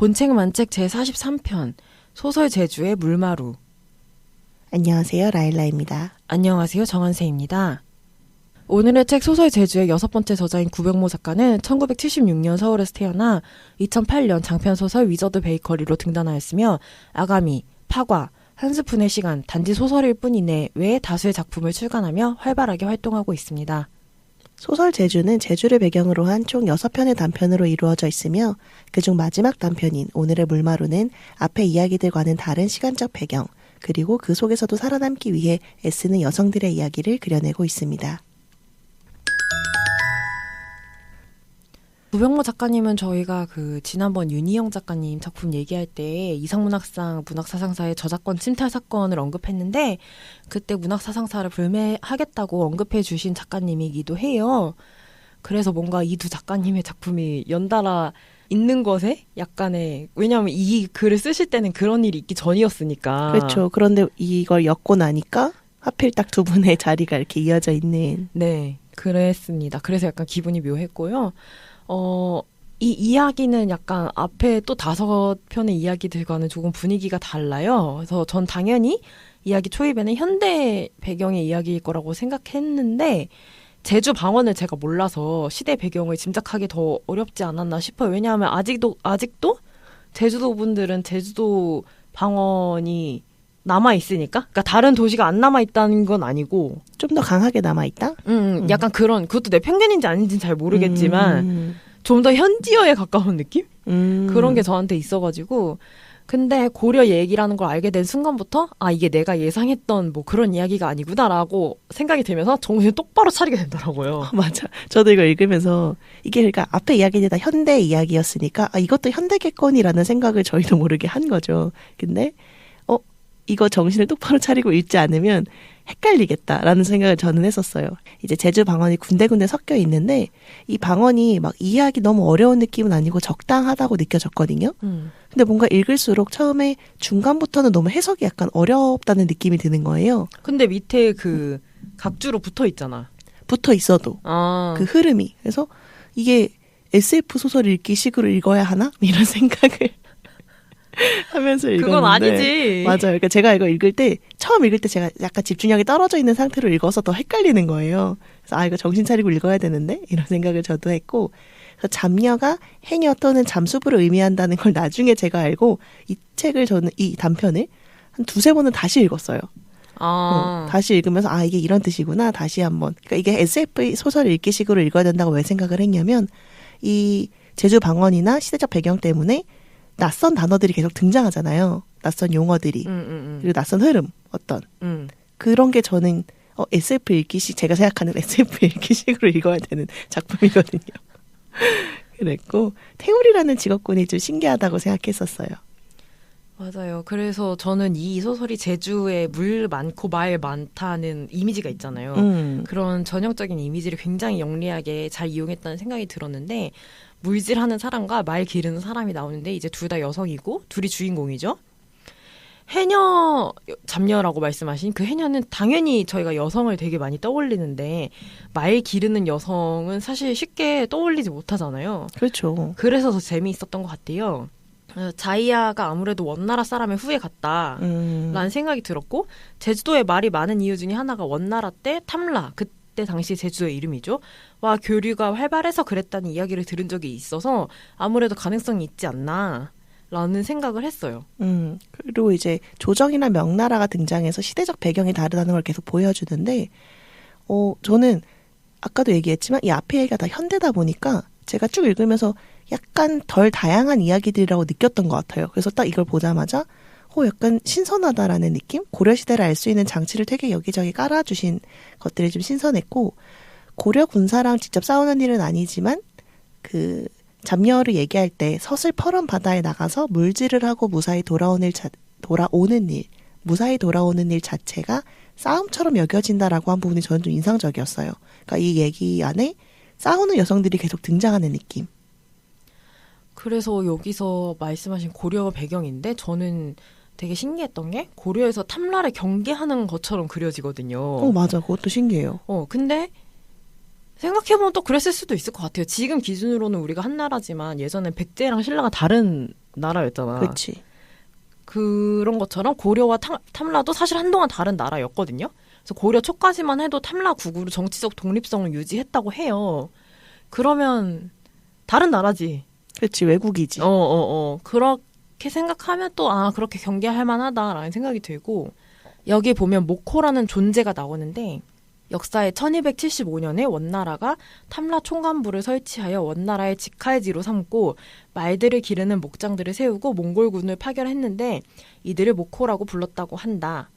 본책만책 제43편 소설 제주의 물마루. 안녕하세요. 라일라입니다. 안녕하세요. 정한세입니다. 오늘의 책 소설 제주의 6번째 저자인 구병모 작가는 1976년 서울에서 태어나 2008년 장편소설 위저드 베이커리로 등단하였으며 아가미, 파과, 한 스푼의 시간, 단지 소설일 뿐이네 외에 다수의 작품을 출간하며 활발하게 활동하고 있습니다. 소설 제주는 제주를 배경으로 한 총 6편의 단편으로 이루어져 있으며 그중 마지막 단편인 오늘의 물마루는 앞의 이야기들과는 다른 시간적 배경, 그리고 그 속에서도 살아남기 위해 애쓰는 여성들의 이야기를 그려내고 있습니다. 구병모 작가님은 저희가 지난번 윤희영 작가님 작품 얘기할 때 이상문학상 문학사상사의 저작권 침탈 사건을 언급했는데 그때 문학사상사를 불매하겠다고 언급해 주신 작가님이기도 해요. 그래서 뭔가 이 두 작가님의 작품이 연달아 있는 것에 약간의, 왜냐하면 이 글을 쓰실 때는 그런 일이 있기 전이었으니까. 그렇죠. 그런데 이걸 엮고 나니까 하필 딱 두 분의 자리가 이렇게 이어져 있는. 네, 그랬습니다. 그래서 약간 기분이 묘했고요. 이 이야기는 약간 앞에 또 5편의 이야기들과는 조금 분위기가 달라요. 그래서 전 당연히 이야기 초입에는 현대 배경의 이야기일 거라고 생각했는데 제주 방언을 제가 몰라서 시대 배경을 짐작하기 더 어렵지 않았나 싶어요. 왜냐하면 아직도 제주도 분들은 제주도 방언이 남아있으니까? 그러니까 다른 도시가 안 남아있다는 건 아니고 좀 더 강하게 남아있다? 약간 그것도 내 편견인지 아닌지는 잘 모르겠지만 좀 더 현지어에 가까운 느낌? 그런 게 저한테 있어가지고 근데 고려 얘기라는 걸 알게 된 순간부터 이게 내가 예상했던 뭐 그런 이야기가 아니구나라고 생각이 들면서 정신을 똑바로 차리게 되더라고요. 맞아. 저도 이거 읽으면서 이게 그러니까 앞에 이야기들이 다 현대 이야기였으니까 이것도 현대겠거니라는 생각을 저희도 모르게 한 거죠. 근데 이거 정신을 똑바로 차리고 읽지 않으면 헷갈리겠다라는 생각을 저는 했었어요. 이제 제주 방언이 군데군데 섞여 있는데 이 방언이 막 이해하기 너무 어려운 느낌은 아니고 적당하다고 느껴졌거든요. 근데 뭔가 읽을수록 처음에 중간부터는 너무 해석이 약간 어렵다는 느낌이 드는 거예요. 근데 밑에 각주로 붙어 있잖아. 붙어 있어도 그 흐름이. 그래서 이게 SF 소설 읽기 식으로 읽어야 하나? 이런 생각을 하면서 읽었는데 그건 아니지. 맞아요. 그러니까 제가 이거 처음 읽을 때 제가 약간 집중력이 떨어져 있는 상태로 읽어서 더 헷갈리는 거예요. 그래서 이거 정신 차리고 읽어야 되는데 이런 생각을 저도 했고, 그래서 잠녀가 해녀 또는 잠수부를 의미한다는 걸 나중에 제가 알고 이 단편을 한 2-3번은 다시 읽었어요. 다시 읽으면서 이게 이런 뜻이구나 다시 한번. 그러니까 이게 SF 소설을 읽기식으로 읽어야 된다고 왜 생각을 했냐면 이 제주 방언이나 시대적 배경 때문에 낯선 단어들이 계속 등장하잖아요. 낯선 용어들이. 그리고 낯선 흐름, 그런 게 저는 SF 읽기식, 제가 생각하는 SF 읽기식으로 읽어야 되는 작품이거든요. 그랬고 태울이라는 직업군이 좀 신기하다고 생각했었어요. 맞아요. 그래서 저는 이 소설이 제주에 물 많고 말 많다는 이미지가 있잖아요. 그런 전형적인 이미지를 굉장히 영리하게 잘 이용했다는 생각이 들었는데 물질하는 사람과 말 기르는 사람이 나오는데 이제 둘 다 여성이고 둘이 주인공이죠. 해녀, 잡녀라고 말씀하신 그 해녀는 당연히 저희가 여성을 되게 많이 떠올리는데 말 기르는 여성은 사실 쉽게 떠올리지 못하잖아요. 그렇죠. 그래서 더 재미있었던 것 같아요. 자이아가 아무래도 원나라 사람의 후예 같다라는 생각이 들었고 제주도에 말이 많은 이유 중에 하나가 원나라 때 탐라, 그때 당시 제주도의 이름이죠. 와 교류가 활발해서 그랬다는 이야기를 들은 적이 있어서 아무래도 가능성이 있지 않나 라는 생각을 했어요. 그리고 이제 조정이나 명나라가 등장해서 시대적 배경이 다르다는 걸 계속 보여주는데 저는 아까도 얘기했지만 이 앞에 얘기가 다 현대다 보니까 제가 쭉 읽으면서 약간 덜 다양한 이야기들이라고 느꼈던 것 같아요. 그래서 딱 이걸 보자마자 약간 신선하다라는 느낌? 고려시대를 알 수 있는 장치를 되게 여기저기 깔아주신 것들이 좀 신선했고 고려 군사랑 직접 싸우는 일은 아니지만 잡녀를 얘기할 때 서슬퍼런 바다에 나가서 물질을 하고 무사히 돌아오는 일 자체가 싸움처럼 여겨진다라고 한 부분이 저는 좀 인상적이었어요. 그러니까 이 얘기 안에 싸우는 여성들이 계속 등장하는 느낌. 그래서 여기서 말씀하신 고려 배경인데 저는 되게 신기했던 게 고려에서 탐라를 경계하는 것처럼 그려지거든요. 맞아. 그것도 신기해요. 근데 생각해보면 또 그랬을 수도 있을 것 같아요. 지금 기준으로는 우리가 한나라지만 예전엔 백제랑 신라가 다른 나라였잖아. 그렇지. 그런 것처럼 고려와 탐라도 사실 한동안 다른 나라였거든요. 그래서 고려 초까지만 해도 탐라 국으로 정치적 독립성을 유지했다고 해요. 그러면 다른 나라지. 그렇지, 외국이지. 그렇게 생각하면 또 그렇게 경계할 만하다라는 생각이 들고, 여기 보면 목호라는 존재가 나오는데 역사에 1275년에 원나라가 탐라 총관부를 설치하여 원나라의 직할지로 삼고 말들을 기르는 목장들을 세우고 몽골군을 파견했는데 이들을 목호라고 불렀다고 한다.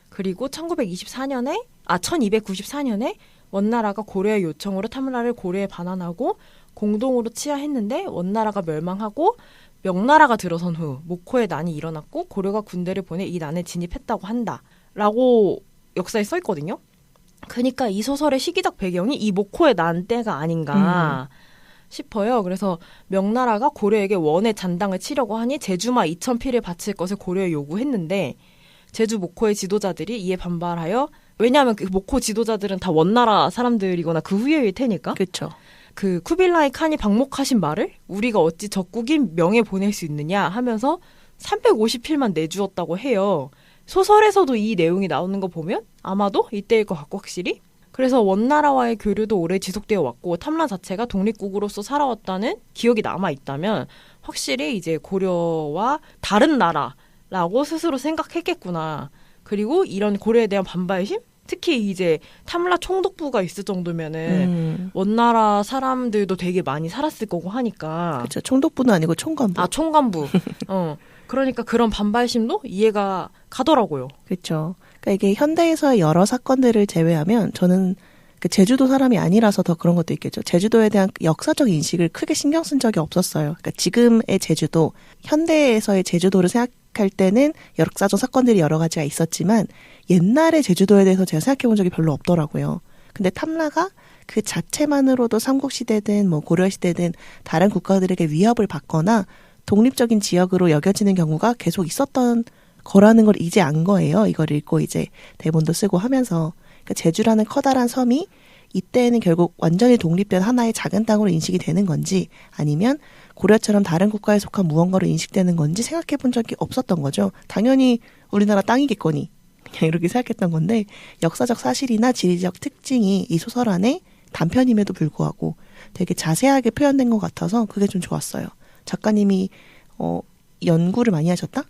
그리고 1294년에 원나라가 고려의 요청으로 탐라를 고려에 반환하고 공동으로 치하했는데 원나라가 멸망하고 명나라가 들어선 후 목호의 난이 일어났고 고려가 군대를 보내 이 난에 진입했다고 한다. 라고 역사에 써 있거든요. 그러니까 이 소설의 시기적 배경이 이 목호의 난 때가 아닌가 싶어요. 그래서 명나라가 고려에게 원의 잔당을 치려고 하니 제주마 2,000피를 바칠 것을 고려에 요구했는데 제주 목호의 지도자들이 이에 반발하여, 왜냐하면 그 목호 지도자들은 다 원나라 사람들이거나 그 후예일 테니까. 그렇죠. 그 쿠빌라이 칸이 방목하신 말을 우리가 어찌 적국인 명에 보낼 수 있느냐 하면서 350필만 내주었다고 해요. 소설에서도 이 내용이 나오는 거 보면 아마도 이때일 것 같고 확실히. 그래서 원나라와의 교류도 오래 지속되어 왔고 탐라 자체가 독립국으로서 살아왔다는 기억이 남아있다면 확실히 이제 고려와 다른 나라라고 스스로 생각했겠구나. 그리고 이런 고려에 대한 반발심? 특히 이제 탐라 총독부가 있을 정도면은 원나라 사람들도 되게 많이 살았을 거고 하니까. 그렇죠. 총독부는 아니고 총관부. 총관부. 그러니까 그런 반발심도 이해가 가더라고요. 그렇죠. 그러니까 이게 현대에서의 여러 사건들을 제외하면 저는 그 제주도 사람이 아니라서 더 그런 것도 있겠죠. 제주도에 대한 역사적 인식을 크게 신경 쓴 적이 없었어요. 그러니까 지금의 제주도, 현대에서의 제주도를 생각할 때는 역사적 사건들이 여러 가지가 있었지만 옛날의 제주도에 대해서 제가 생각해 본 적이 별로 없더라고요. 근데 탐라가 그 자체만으로도 삼국시대든 뭐 고려시대든 다른 국가들에게 위협을 받거나 독립적인 지역으로 여겨지는 경우가 계속 있었던 거라는 걸 이제 안 거예요. 이걸 읽고 이제 대본도 쓰고 하면서. 그러니까 제주라는 커다란 섬이 이때는 결국 완전히 독립된 하나의 작은 땅으로 인식이 되는 건지 아니면 고려처럼 다른 국가에 속한 무언가로 인식되는 건지 생각해 본 적이 없었던 거죠. 당연히 우리나라 땅이겠거니. 그냥 이렇게 생각했던 건데 역사적 사실이나 지리적 특징이 이 소설 안에 단편임에도 불구하고 되게 자세하게 표현된 것 같아서 그게 좀 좋았어요. 작가님이 연구를 많이 하셨다?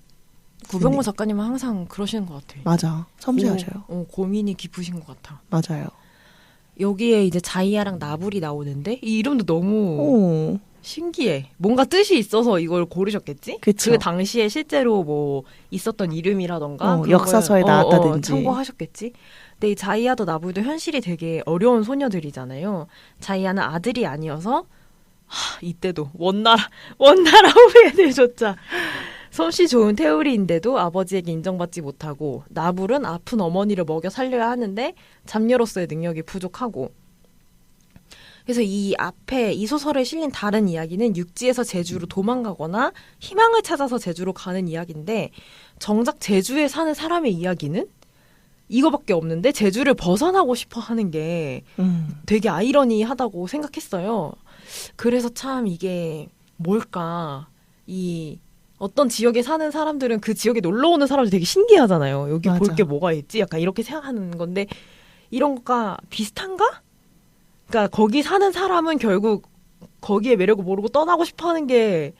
구병모 작가님은 항상 그러시는 것 같아요. 맞아. 섬세하셔요. 고민이 깊으신 것 같아. 맞아요. 여기에 이제 자이아랑 나불이 나오는데 이 이름도 너무 신기해. 뭔가 뜻이 있어서 이걸 고르셨겠지? 그쵸. 그 당시에 실제로 뭐 있었던 이름이라던가 역사서에 나왔다든지 참고하셨겠지? 근데 이 자이아도 나불도 현실이 되게 어려운 소녀들이잖아요. 자이아는 아들이 아니어서 이때도 원나라 후예들조차 솜씨 좋은 태우리인데도 아버지에게 인정받지 못하고 나불은 아픈 어머니를 먹여 살려야 하는데 잡녀로서의 능력이 부족하고. 그래서 이 앞에 이 소설에 실린 다른 이야기는 육지에서 제주로 도망가거나 희망을 찾아서 제주로 가는 이야기인데 정작 제주에 사는 사람의 이야기는 이거밖에 없는데 제주를 벗어나고 싶어 하는 게 되게 아이러니하다고 생각했어요. 그래서 참 이게 뭘까. 이 어떤 지역에 사는 사람들은 그 지역에 놀러 오는 사람들 되게 신기하잖아요. 여기 볼 게 뭐가 있지? 약간 이렇게 생각하는 건데 이런 거가 비슷한가? 그러니까 거기 사는 사람은 결국 거기에 매력을 모르고 떠나고 싶어하는 게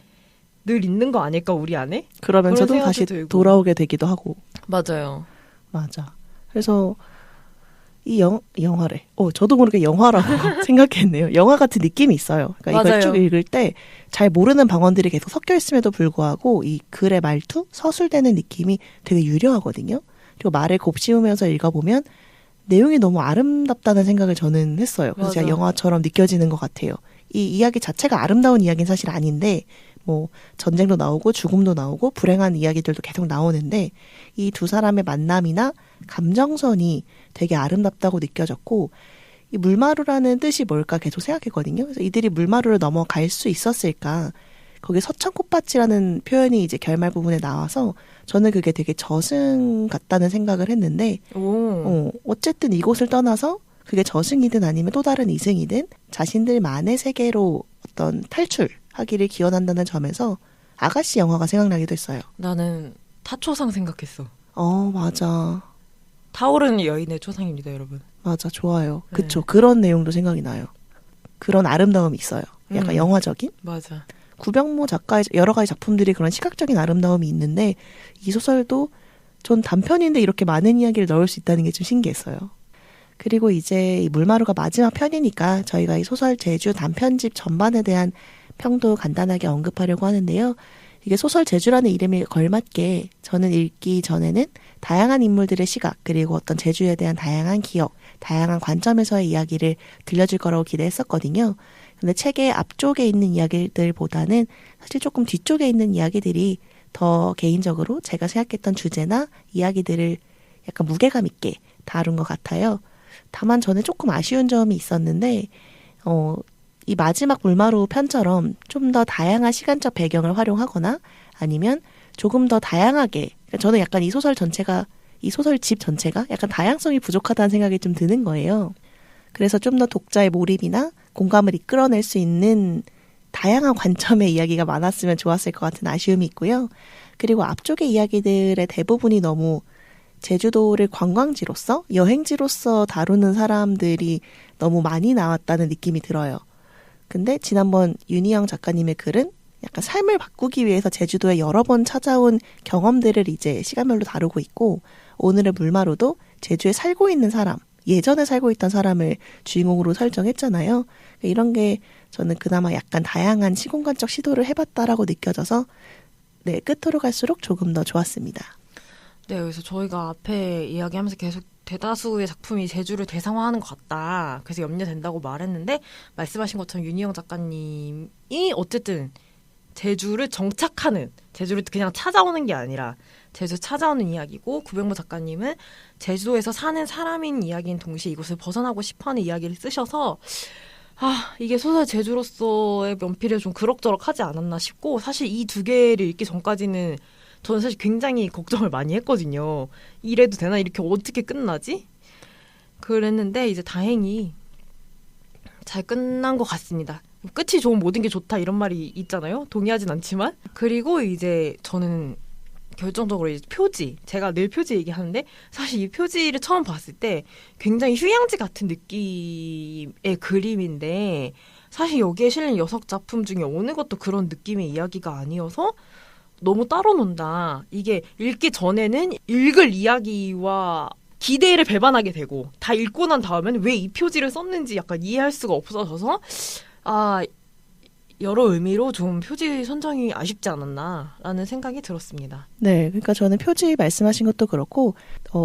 늘 있는 거 아닐까 우리 안에? 그러면서도 다시 들고. 돌아오게 되기도 하고. 맞아요. 맞아. 그래서 이 영화래. 저도 모르게 영화라고 생각했네요. 영화 같은 느낌이 있어요. 그러니까 이걸 쭉 읽을 때 잘 모르는 방언들이 계속 섞여 있음에도 불구하고 이 글의 말투, 서술되는 느낌이 되게 유려하거든요. 그리고 말을 곱씹으면서 읽어보면 내용이 너무 아름답다는 생각을 저는 했어요. 그래서 제가 영화처럼 느껴지는 것 같아요. 이 이야기 자체가 아름다운 이야기는 사실 아닌데 뭐 전쟁도 나오고 죽음도 나오고 불행한 이야기들도 계속 나오는데 이 두 사람의 만남이나 감정선이 되게 아름답다고 느껴졌고 이 물마루라는 뜻이 뭘까 계속 생각했거든요. 그래서 이들이 물마루를 넘어갈 수 있었을까. 거기 서천꽃밭이라는 표현이 이제 결말 부분에 나와서 저는 그게 되게 저승 같다는 생각을 했는데 어쨌든 이곳을 떠나서 그게 저승이든 아니면 또 다른 이승이든 자신들만의 세계로 어떤 탈출하기를 기원한다는 점에서 아가씨 영화가 생각나기도 했어요. 나는 타초상 생각했어. 맞아. 타오르는 여인의 초상입니다, 여러분. 맞아, 좋아요. 네. 그쵸. 그런 내용도 생각이 나요. 그런 아름다움이 있어요. 약간 영화적인? 맞아. 구병모 작가의 여러 가지 작품들이 그런 시각적인 아름다움이 있는데 이 소설도 전 단편인데 이렇게 많은 이야기를 넣을 수 있다는 게 좀 신기했어요. 그리고 이제 이 물마루가 마지막 편이니까 저희가 이 소설 제주 단편집 전반에 대한 평도 간단하게 언급하려고 하는데요. 이게 소설 제주라는 이름에 걸맞게 저는 읽기 전에는 다양한 인물들의 시각 그리고 어떤 제주에 대한 다양한 기억, 다양한 관점에서의 이야기를 들려줄 거라고 기대했었거든요. 근데 책의 앞쪽에 있는 이야기들보다는 사실 조금 뒤쪽에 있는 이야기들이 더 개인적으로 제가 생각했던 주제나 이야기들을 약간 무게감 있게 다룬 것 같아요. 다만 저는 조금 아쉬운 점이 있었는데 이 마지막 물마루 편처럼 좀 더 다양한 시간적 배경을 활용하거나 아니면 조금 더 다양하게 저는 약간 이 소설집 전체가 약간 다양성이 부족하다는 생각이 좀 드는 거예요. 그래서 좀 더 독자의 몰입이나 공감을 이끌어낼 수 있는 다양한 관점의 이야기가 많았으면 좋았을 것 같은 아쉬움이 있고요. 그리고 앞쪽의 이야기들의 대부분이 너무 제주도를 관광지로서 여행지로서 다루는 사람들이 너무 많이 나왔다는 느낌이 들어요. 근데 지난번 윤희영 작가님의 글은 약간 삶을 바꾸기 위해서 제주도에 여러 번 찾아온 경험들을 이제 시간별로 다루고 있고 오늘의 물마루도 제주에 살고 있는 사람, 예전에 살고 있던 사람을 주인공으로 설정했잖아요. 이런 게 저는 그나마 약간 다양한 시공간적 시도를 해봤다라고 느껴져서 네, 끝으로 갈수록 조금 더 좋았습니다. 네, 그래서 저희가 앞에 이야기하면서 계속 대다수의 작품이 제주를 대상화하는 것 같다. 그래서 염려된다고 말했는데 말씀하신 것처럼 윤희영 작가님이 어쨌든 제주를 정착하는, 제주를 그냥 찾아오는 게 아니라 제주 찾아오는 이야기고 구병모 작가님은 제주도에서 사는 사람인 이야기인 동시에 이곳을 벗어나고 싶어하는 이야기를 쓰셔서 이게 소설 제주로서의 면피를 좀 그럭저럭 하지 않았나 싶고 사실 이 두 개를 읽기 전까지는 저는 사실 굉장히 걱정을 많이 했거든요. 이래도 되나? 이렇게 어떻게 끝나지? 그랬는데 이제 다행히 잘 끝난 것 같습니다. 끝이 좋은 모든 게 좋다 이런 말이 있잖아요. 동의하진 않지만. 그리고 이제 저는 결정적으로 이제 표지, 제가 늘 표지 얘기하는데 사실 이 표지를 처음 봤을 때 굉장히 휴양지 같은 느낌의 그림인데 사실 여기에 실린 여섯 작품 중에 어느 것도 그런 느낌의 이야기가 아니어서 너무 따로 논다. 이게 읽기 전에는 읽을 이야기와 기대를 배반하게 되고 다 읽고 난 다음에는 왜 이 표지를 썼는지 약간 이해할 수가 없어져서 여러 의미로 좀 표지 선정이 아쉽지 않았나라는 생각이 들었습니다. 네, 그러니까 저는 표지 말씀하신 것도 그렇고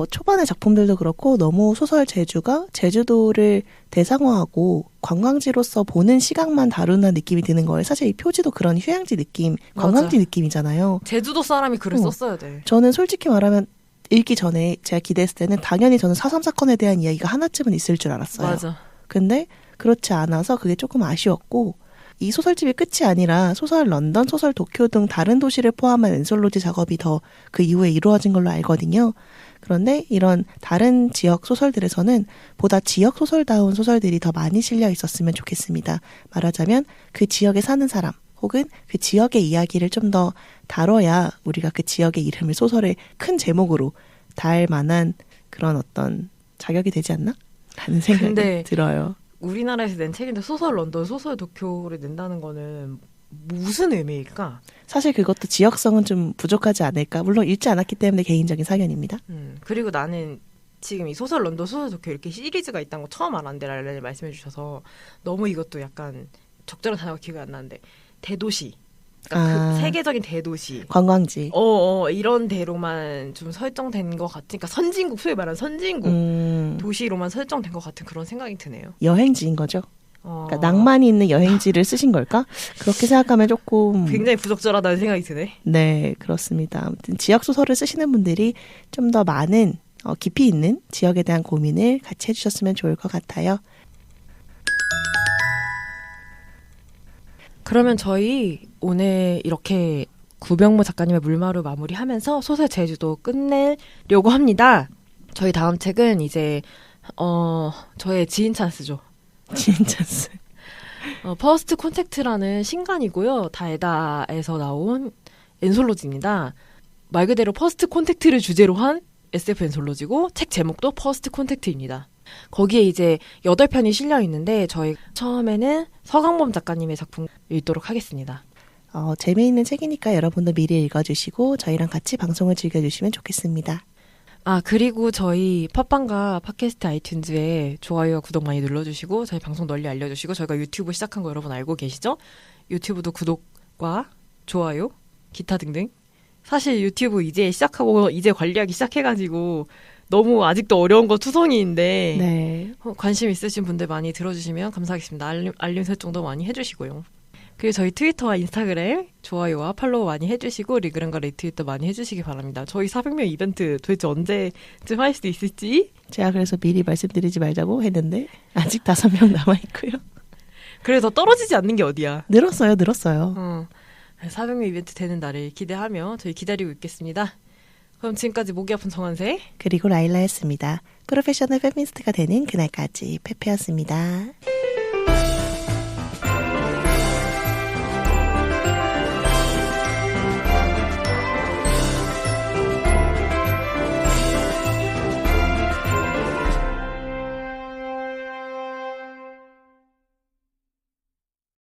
초반의 작품들도 그렇고 너무 소설 제주가 제주도를 대상화하고 관광지로서 보는 시각만 다루는 느낌이 드는 거예요. 사실 이 표지도 그런 휴양지 느낌, 관광지 맞아. 느낌이잖아요. 제주도 사람이 글을 썼어야 돼. 저는 솔직히 말하면 읽기 전에 제가 기대했을 때는 당연히 저는 4.3 사건에 대한 이야기가 하나쯤은 있을 줄 알았어요. 맞아. 근데 그렇지 않아서 그게 조금 아쉬웠고 이 소설집이 끝이 아니라 소설 런던, 소설 도쿄 등 다른 도시를 포함한 엔솔로지 작업이 더 그 이후에 이루어진 걸로 알거든요. 그런데 이런 다른 지역 소설들에서는 보다 지역 소설다운 소설들이 더 많이 실려 있었으면 좋겠습니다. 말하자면 그 지역에 사는 사람 혹은 그 지역의 이야기를 좀 더 다뤄야 우리가 그 지역의 이름을 소설의 큰 제목으로 달 만한 그런 어떤 자격이 되지 않나? 라는 생각이 들어요. 우리나라에서 낸 책인데 소설 런던, 소설 도쿄를 낸다는 거는 무슨 의미일까? 사실 그것도 지역성은 좀 부족하지 않을까? 물론 읽지 않았기 때문에 개인적인 사견입니다. 그리고 나는 지금 이 소설 런던, 소설 도쿄 이렇게 시리즈가 있다는 거 처음 알았는데 랄랄이 말씀해 주셔서 너무 이것도 약간 적절한 단어가 기억이 안 나는데 대도시. 그러니까 그 세계적인 대도시. 관광지. 이런 데로만 좀 설정된 것 같으니까 선진국, 소위 말하는 선진국 도시로만 설정된 것 같은 그런 생각이 드네요. 여행지인 거죠? 그러니까 낭만이 있는 여행지를 쓰신 걸까? 그렇게 생각하면 조금 굉장히 부적절하다는 생각이 드네. 네, 그렇습니다. 아무튼 지역 소설을 쓰시는 분들이 좀 더 많은 깊이 있는 지역에 대한 고민을 같이 해주셨으면 좋을 것 같아요. 그러면 저희 오늘 이렇게 구병모 작가님의 물마루 마무리하면서 소설 제주도 끝내려고 합니다. 저희 다음 책은 이제 저의 지인 찬스죠. 지인 찬스. 퍼스트 콘택트라는 신간이고요. 다에다에서 나온 앤솔로지입니다. 말 그대로 퍼스트 콘택트를 주제로 한 SF 앤솔로지고 책 제목도 퍼스트 콘택트입니다. 거기에 이제 8편이 실려 있는데 저희 처음에는 서강범 작가님의 작품 읽도록 하겠습니다. 재미있는 책이니까 여러분도 미리 읽어주시고 저희랑 같이 방송을 즐겨주시면 좋겠습니다. 그리고 저희 팟빵과 팟캐스트 아이튠즈에 좋아요와 구독 많이 눌러주시고 저희 방송 널리 알려주시고 저희가 유튜브 시작한 거 여러분 알고 계시죠? 유튜브도 구독과 좋아요, 기타 등등. 사실 유튜브 이제 시작하고 이제 관리하기 시작해가지고 너무 아직도 어려운 거 투성이인데 네. 관심 있으신 분들 많이 들어주시면 감사하겠습니다. 알림 설정도 많이 해주시고요. 그리고 저희 트위터와 인스타그램 좋아요와 팔로우 많이 해주시고 리그램과 리트윗도 많이 해주시기 바랍니다. 저희 400명 이벤트 도대체 언제쯤 할 수 있을지 제가 그래서 미리 말씀드리지 말자고 했는데 아직 5명 남아있고요. 그래서 떨어지지 않는 게 어디야. 늘었어요. 400명 이벤트 되는 날을 기대하며 저희 기다리고 있겠습니다. 그럼 지금까지 목이 아픈 정한세 그리고 라일라였습니다. 프로페셔널 페미니스트가 되는 그날까지 페페였습니다.